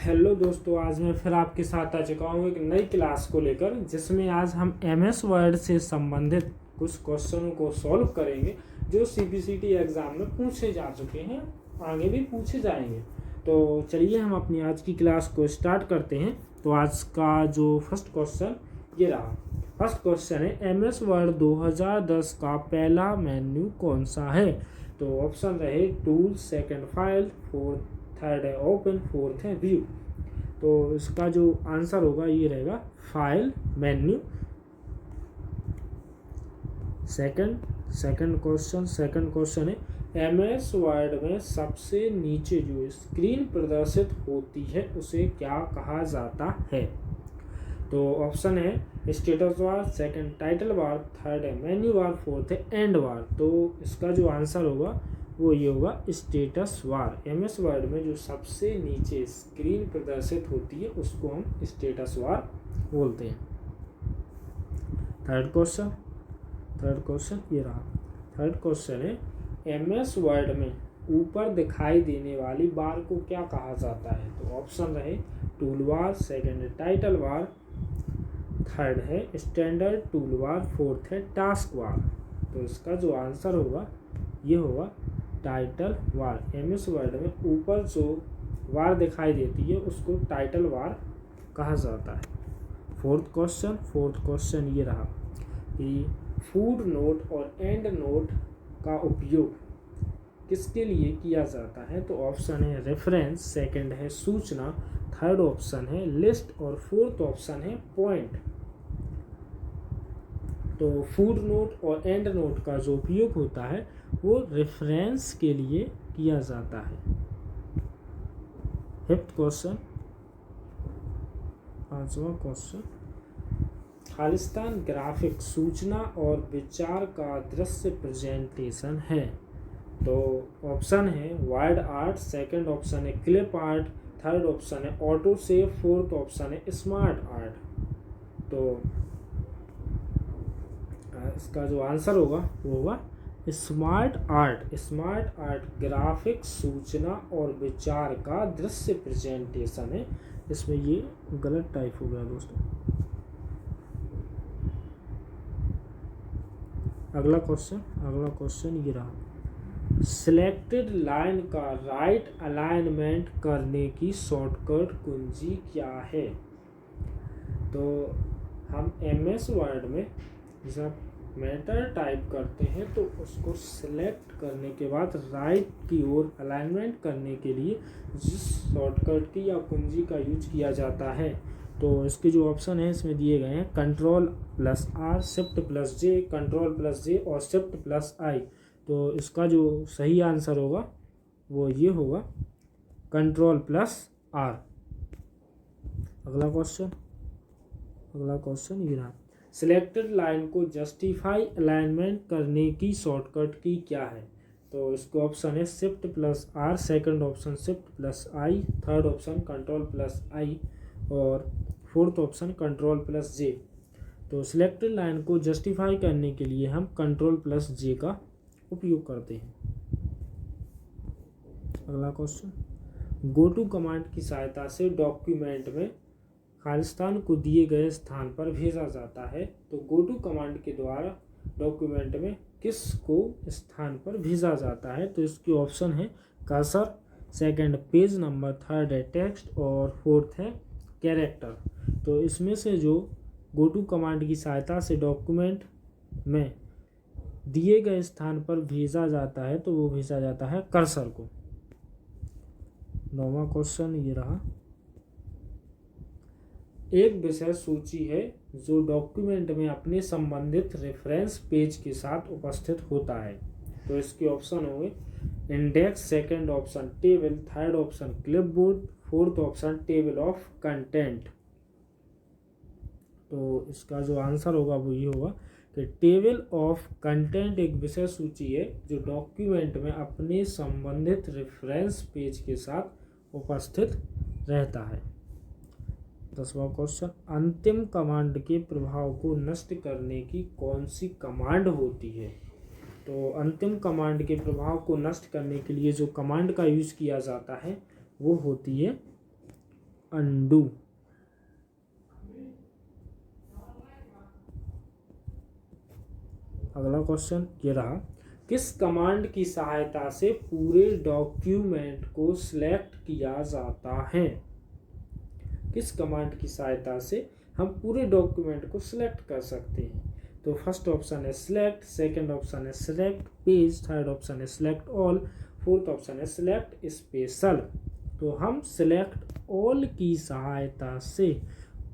Hello दोस्तों, आज मैं फिर आपके साथ आ चुका हूँ एक नई क्लास को लेकर, जिसमें आज हम एमएस वर्ड से संबंधित कुछ क्वेश्चनों को सॉल्व करेंगे जो सीपीसीटी एग्ज़ाम में पूछे जा चुके हैं, आगे भी पूछे जाएंगे। तो चलिए हम अपनी आज की क्लास को स्टार्ट करते हैं। तो आज का जो फर्स्ट क्वेश्चन ये रहा। फर्स्ट क्वेश्चन है, एमएस वर्ड 2010 का पहला मेन्यू कौन सा है? तो ऑप्शन रहे tool, second file, fourth third है ओपन, फोर्थ है व्यू। तो इसका जो आंसर होगा ये रहेगा फाइल मेन्यू। सेकंड क्वेश्चन है, एमएस वर्ड में सबसे नीचे जो स्क्रीन प्रदर्शित होती है उसे क्या कहा जाता है? तो ऑप्शन है status bar, second title bar, third है मेन्यू बार, फोर्थ है एंड बार। तो इसका जो आंसर होगा वो ये होगा स्टेटस बार। एमएस वर्ड में जो सबसे नीचे स्क्रीन प्रदर्शित होती है उसको हम स्टेटस बार बोलते हैं। थर्ड क्वेश्चन ये रहा। थर्ड क्वेश्चन है, एमएस वर्ड में ऊपर दिखाई देने वाली बार को क्या कहा जाता है? तो ऑप्शन रहे टूल बार, सेकंड है टाइटल बार, थर्ड है स्टैंडर्ड टूल बार, फोर्थ है टास्क बार। तो इसका जो आंसर होगा ये होगा टाइटल बार। एमएस वर्ड में ऊपर जो बार दिखाई देती है उसको टाइटल बार कहा जाता है। फोर्थ क्वेश्चन ये रहा कि फुट नोट और एंड नोट का उपयोग किसके लिए किया जाता है? तो ऑप्शन है रेफरेंस, सेकंड है सूचना, थर्ड ऑप्शन है लिस्ट और फोर्थ ऑप्शन है पॉइंट। तो फुट नोट और एंड नोट का जो उपयोग होता है वो रेफरेंस के लिए किया जाता है। फिफ्थ क्वेश्चन, पांचवा क्वेश्चन, खालिस्तान ग्राफिक सूचना और विचार का दृश्य प्रेजेंटेशन है। तो ऑप्शन है वर्ड आर्ट, सेकंड ऑप्शन है क्लिप आर्ट, थर्ड ऑप्शन है ऑटो सेव, फोर्थ ऑप्शन है स्मार्ट आर्ट। तो इसका जो आंसर होगा वो होगा स्मार्ट आर्ट ग्राफिक सूचना और विचार का दृश्य प्रेजेंटेशन है। इसमें ये गलत टाइप हो गया दोस्तों। अगला क्वेश्चन ये रहा, सिलेक्टेड लाइन का राइट अलाइनमेंट करने की शॉर्टकट कुंजी क्या है? तो हम एमएस वर्ड में जब मैटर टाइप करते हैं तो उसको सिलेक्ट करने के बाद राइट की ओर अलाइनमेंट करने के लिए जिस शॉर्टकट की या कुंजी का यूज किया जाता है, तो इसके जो ऑप्शन है इसमें दिए गए हैं control plus R, shift plus J, control plus J और शिफ्ट प्लस आई। तो इसका जो सही आंसर होगा वो ये होगा कंट्रोल प्लस आर। अगला क्वेश्चन ये रहा, सिलेक्टेड लाइन को जस्टिफाई अलाइनमेंट करने की शॉर्टकट की क्या है? तो इसको ऑप्शन है shift plus R, second option shift plus I, third option control plus I और fourth option control plus J. तो सिलेक्टेड लाइन को जस्टिफाई करने के लिए हम कंट्रोल प्लस जे का उपयोग करते हैं। अगला क्वेश्चन, गो टू कमांड की सहायता से डॉक्यूमेंट में खालिस्तान को दिए गए स्थान पर भेजा जाता है। तो गो टू कमांड के द्वारा डॉक्यूमेंट में किस को स्थान पर भेजा जाता है? तो इसके ऑप्शन है cursor, second page number, third है टेक्स्ट और फोर्थ है कैरेक्टर। तो इसमें से जो गो टू कमांड की सहायता से डॉक्यूमेंट में दिए गए स्थान पर भेजा जाता है तो वो भेजा जाता है कर्सर को। 9वां क्वेश्चन ये रहा, एक विषय सूची है जो डॉक्यूमेंट में अपने संबंधित रेफरेंस पेज के साथ उपस्थित होता है। तो इसके ऑप्शन होंगे index, second option table, third option clipboard, fourth option table of content. तो इसका जो आंसर होगा वो ये होगा कि टेबल ऑफ कंटेंट एक विषय सूची है जो डॉक्यूमेंट में अपने संबंधित रेफरेंस पेज के साथ उपस्थित रहता है। 10वां क्वेश्चन, अंतिम कमांड के प्रभाव को नष्ट करने की कौन सी कमांड होती है? तो अंतिम कमांड के प्रभाव को नष्ट करने के लिए जो कमांड का यूज किया जाता है वो होती है अनडू। अगला क्वेश्चन ये रहा, किस कमांड की सहायता से पूरे डॉक्यूमेंट को सिलेक्ट किया जाता है? किस कमांड की सहायता से हम पूरे डॉक्यूमेंट को सिलेक्ट कर सकते हैं? तो फर्स्ट ऑप्शन है सिलेक्ट, सेकंड ऑप्शन है सिलेक्ट पेज, थर्ड ऑप्शन है सिलेक्ट ऑल, फोर्थ ऑप्शन है सिलेक्ट स्पेशल। तो हम सिलेक्ट ऑल की सहायता से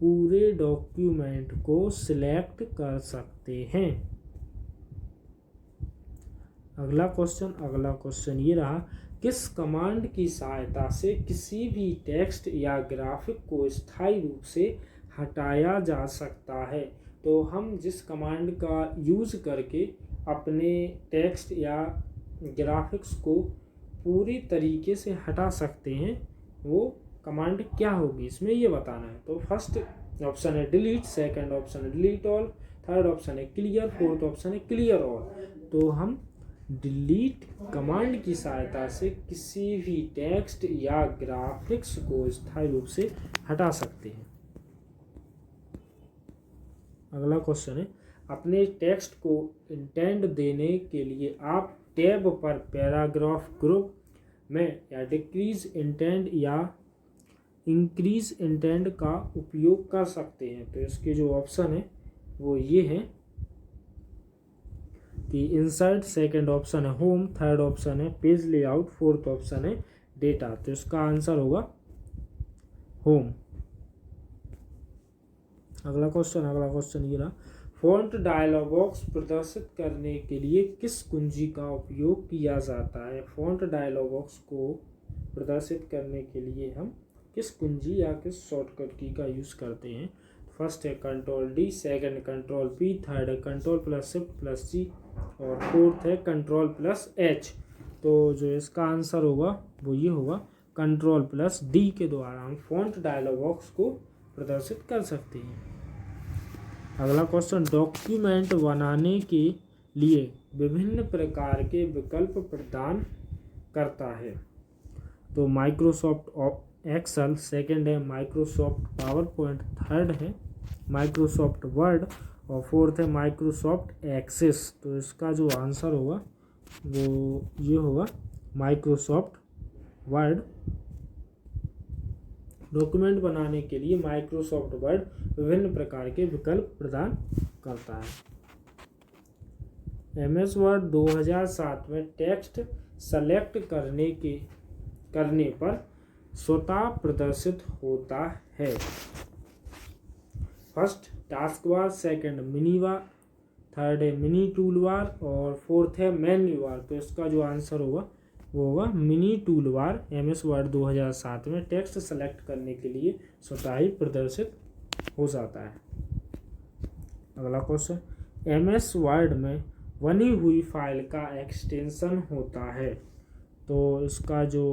पूरे डॉक्यूमेंट को सिलेक्ट कर सकते हैं। अगला क्वेश्चन ये रहा, किस कमांड की सहायता से किसी भी टेक्स्ट या ग्राफिक को स्थायी रूप से हटाया जा सकता है? तो हम जिस कमांड का यूज़ करके अपने टेक्स्ट या ग्राफिक्स को पूरी तरीके से हटा सकते हैं वो कमांड क्या होगी, इसमें ये बताना है। तो फर्स्ट ऑप्शन है डिलीट, सेकंड ऑप्शन है डिलीट ऑल, थर्ड ऑप्शन है क्लियर, फोर्थ ऑप्शन है क्लियर ऑल। तो हम डिलीट कमांड की सहायता से किसी भी टेक्स्ट या ग्राफिक्स को स्थायी रूप से हटा सकते हैं। अगला क्वेश्चन है, अपने टेक्स्ट को इंटेंड देने के लिए आप टैब पर पैराग्राफ ग्रुप में या डिक्रीज इंटेंड या इंक्रीज इंटेंड का उपयोग कर सकते हैं। तो इसके जो ऑप्शन है वो ये है कि इंसर्ट, सेकंड ऑप्शन है होम, थर्ड ऑप्शन है पेज लेआउट, फोर्थ ऑप्शन है डेटा। तो इसका आंसर होगा होम। अगला क्वेश्चन ये रहा, फॉन्ट डायलॉग बॉक्स प्रदर्शित करने के लिए किस कुंजी का उपयोग किया जाता है? फॉन्ट डायलॉग बॉक्स को प्रदर्शित करने के लिए हम किस कुंजी या किस शॉर्टकट की का यूज़ करते हैं? फर्स्ट है control D, second control P, third है कंट्रोल प्लस शिफ्ट प्लस जी और फोर्थ है कंट्रोल प्लस एच। तो जो इसका आंसर होगा वो ये होगा कंट्रोल प्लस डी के द्वारा हम फॉन्ट डायलॉग बॉक्स को प्रदर्शित कर सकते हैं। अगला क्वेश्चन, डॉक्यूमेंट बनाने के लिए विभिन्न प्रकार के विकल्प प्रदान करता है। तो माइक्रोसॉफ्ट एक्सेल, सेकंड है माइक्रोसॉफ्ट पावर पॉइंट, थर्ड है माइक्रोसॉफ्ट वर्ड और फोर्थ है माइक्रोसॉफ्ट एक्सेस। तो इसका जो आंसर होगा वो ये होगा माइक्रोसॉफ्ट वर्ड। डॉक्यूमेंट बनाने के लिए माइक्रोसॉफ्ट वर्ड विभिन्न प्रकार के विकल्प प्रदान करता है। MS वर्ड 2007 में टेक्स्ट सेलेक्ट करने पर स्वतः प्रदर्शित होता है। First task bar, second mini bar, third है मिनी टूल बार और फोर्थ है मेन्यू बार। तो इसका जो आंसर होगा वो होगा mini tool bar. MS word 2007 में टेक्स्ट सेलेक्ट करने के लिए स्वतः ही प्रदर्शित हो जाता है। अगला क्वेश्चन, MS वर्ड में बनी हुई फाइल का एक्सटेंशन होता है। तो इसका जो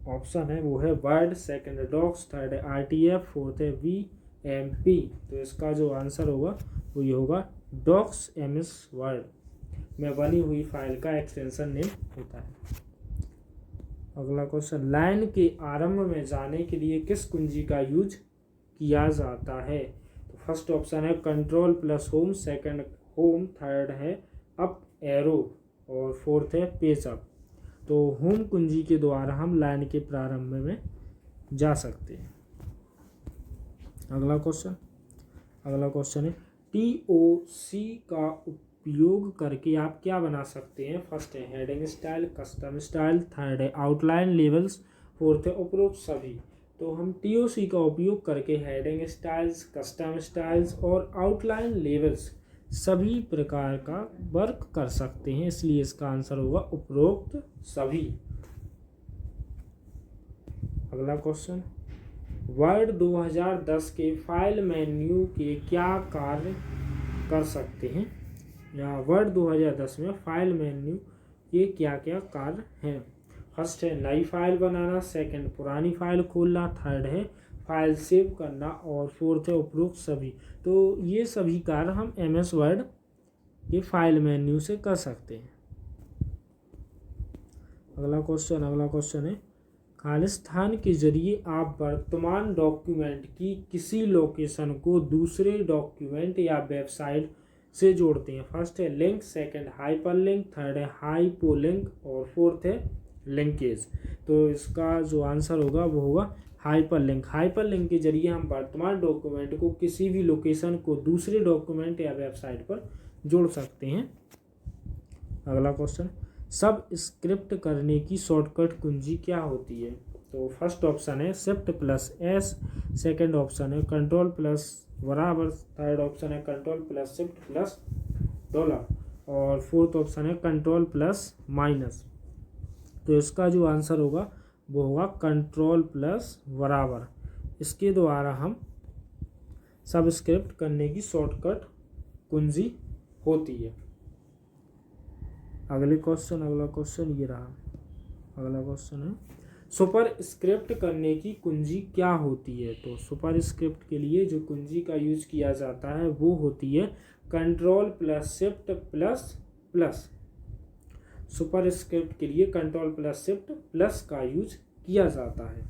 ऑप्शन है वो है वर्ड, सेकंड है डॉक्स, थर्ड है RTF, फोर्थ है VMP। तो इसका जो आंसर होगा वो ये होगा डॉक्स MS वर्ड में बनी हुई फाइल का एक्सटेंशन नेम होता है। अगला क्वेश्चन, लाइन के आरंभ में जाने के लिए किस कुंजी का यूज किया जाता है? तो फर्स्ट ऑप्शन है control plus home, second home, third है अप एरो और फोर्थ है पेज अप। तो होम कुंजी के द्वारा हम लाइन के प्रारंभ में जा सकते हैं। अगला क्वेश्चन है TOC का उपयोग करके आप क्या बना सकते हैं? फर्स्ट है heading style, custom style, third है आउटलाइन लेवल्स, फोर्थ है उपरोक्त सभी। तो हम TOC का उपयोग करके हेडिंग स्टाइल्स, कस्टम स्टाइल्स और आउटलाइन लेवल्स सभी प्रकार का वर्क कर सकते हैं, इसलिए इसका आंसर होगा उपरोक्त सभी। अगला क्वेश्चन, वर्ड 2010 के फाइल मेन्यू के क्या कार्य कर सकते हैं? या वर्ड 2010 में फाइल मेन्यू के क्या क्या कार्य हैं? फर्स्ट है नई फाइल बनाना, सेकंड पुरानी फाइल खोलना, थर्ड है फाइल सेव करना और फोर्थ है उपरोक्त सभी। तो ये सभी कार्य हम MS वर्ड के फाइल मेन्यू से कर सकते हैं। अगला क्वेश्चन है खालिस्तान के जरिए आप वर्तमान डॉक्यूमेंट की किसी लोकेशन को दूसरे डॉक्यूमेंट या वेबसाइट से जोड़ते हैं। फर्स्ट है link, second hyper link, third है हाइपोलिंक और फोर्थ है लिंकेज। तो इसका जो आंसर होगा वो होगा हाइपर लिंक। हाइपर लिंक के जरिए हम वर्तमान डॉक्यूमेंट को किसी भी लोकेशन को दूसरे डॉक्यूमेंट या वेबसाइट पर जोड़ सकते हैं। अगला क्वेश्चन, सब स्क्रिप्ट करने की शॉर्टकट कुंजी क्या होती है? तो फर्स्ट ऑप्शन है shift plus S, second option है कंट्रोल प्लस बराबर, थर्ड ऑप्शन है control plus shift plus dollar और फोर्थ ऑप्शन है कंट्रोल प्लस माइनस। तो इसका जो आंसर होगा वो होगा कंट्रोल प्लस बराबर। इसके द्वारा हम सब स्क्रिप्ट करने की शॉर्टकट कुंजी होती है। अगला क्वेश्चन ये रहा। अगला क्वेश्चन है सुपर स्क्रिप्ट करने की कुंजी क्या होती है? तो सुपर स्क्रिप्ट के लिए जो कुंजी का यूज किया जाता है वो होती है control plus shift plus plus. Super script के लिए कंट्रोल प्लस शिफ्ट प्लस का यूज किया जाता है।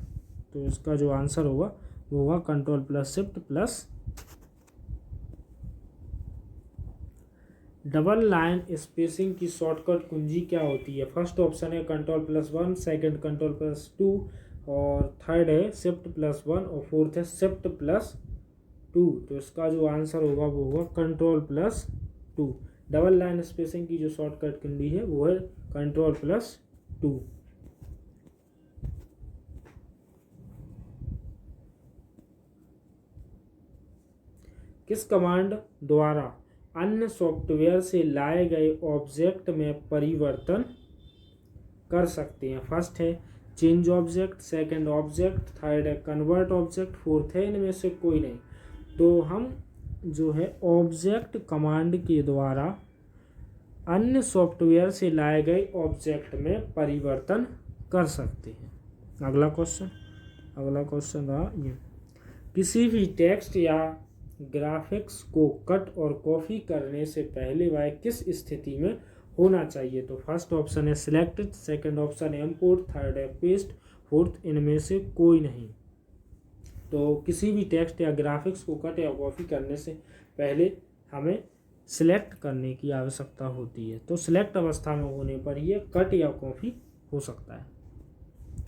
तो इसका जो आंसर होगा वो होगा control plus shift plus. Double line spacing की शॉर्टकट कुंजी क्या होती है? फर्स्ट ऑप्शन है control plus 1, second control plus 2 और थर्ड है शिफ्ट प्लस 1 और फोर्थ है शिफ्ट प्लस 2। तो इसका जो आंसर होगा वो होगा control plus 2। Double line spacing की जो शॉर्टकट कुंजी है वो है कंट्रोल प्लस 2। किस कमांड द्वारा अन्य सॉफ्टवेयर से लाए गए ऑब्जेक्ट में परिवर्तन कर सकते हैं? फर्स्ट है change object, second object, third है कन्वर्ट ऑब्जेक्ट, फोर्थ है इनमें से कोई नहीं। तो हम जो है ऑब्जेक्ट कमांड के द्वारा अन्य सॉफ्टवेयर से लाए गए ऑब्जेक्ट में परिवर्तन कर सकते हैं। अगला क्वेश्चन रहा ये, किसी भी टेक्स्ट या ग्राफिक्स को कट और कॉपी करने से पहले वह किस स्थिति में होना चाहिए? तो फर्स्ट ऑप्शन है सिलेक्टेड, सेकंड ऑप्शन है इंपोर्ट, थर्ड है पेस्ट, फोर्थ इनमें से कोई नहीं। तो किसी भी टेक्स्ट या ग्राफिक्स को कट या कॉपी करने से पहले हमें सिलेक्ट करने की आवश्यकता होती है। तो सिलेक्ट अवस्था में होने पर यह कट या कॉपी हो सकता है।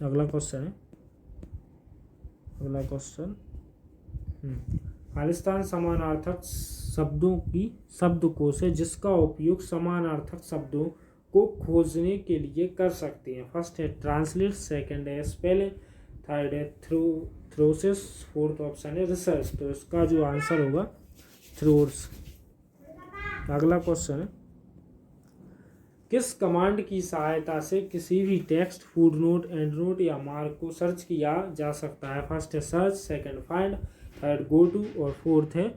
अगला क्वेश्चन खालिस्तान समानार्थक शब्दों की शब्दकोश है जिसका उपयोग समानार्थक शब्दों को खोजने के लिए कर सकते हैं। फर्स्ट है ट्रांसलेट, सेकंड है स्पेल, थर्ड है थ्रोसिस, फोर्थ ऑप्शन है रिसर्च। तो इसका जो आंसर होगा थ्रोस। अगला क्वेश्चन है किस कमांड की सहायता से किसी भी text, foot note, end note या मार्क को सर्च किया जा सकता है? फर्स्ट है search, second find, third go to और फोर्थ है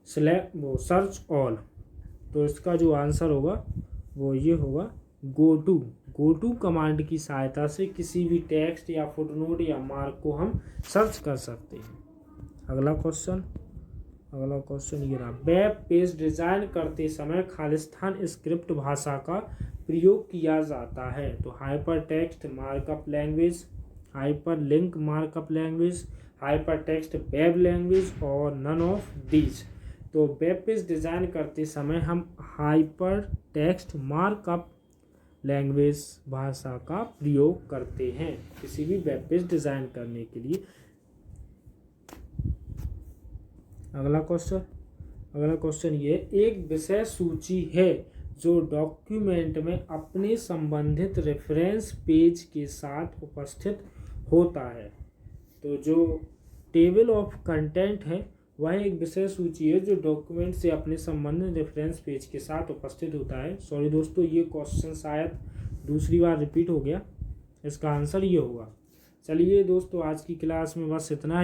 सर्च ऑल। तो इसका जो आंसर होगा वो ये होगा go to. Go to command की सहायता से किसी भी टेक्स्ट या फुटनोट या मार्क को हम सर्च कर सकते हैं। अगला क्वेश्चन ये रहा, वेब पेज डिजाइन करते समय खालिस्तान स्क्रिप्ट भाषा का प्रयोग किया जाता है? तो hyper text markup language, hyper link markup language, hyper text web language और नन ऑफ दीज। तो वेब पेज डिज़ाइन करते समय हम हाइपर टेक्स्ट मार्कअप लैंग्वेज भाषा का प्रयोग करते हैं किसी भी वेब पेज डिज़ाइन करने के लिए। अगला क्वेश्चन ये, एक विषय सूची है जो डॉक्यूमेंट में अपने संबंधित रेफरेंस पेज के साथ उपस्थित होता है। तो जो टेबल ऑफ कंटेंट है वह एक विषय सूची है जो डॉक्यूमेंट से अपने संबंधित रेफरेंस पेज के साथ उपस्थित होता है। सॉरी दोस्तों, ये क्वेश्चन शायद दूसरी बार रिपीट हो गया। इसका आंसर ये होगा। चलिए दोस्तों, आज की क्लास में बस इतना है।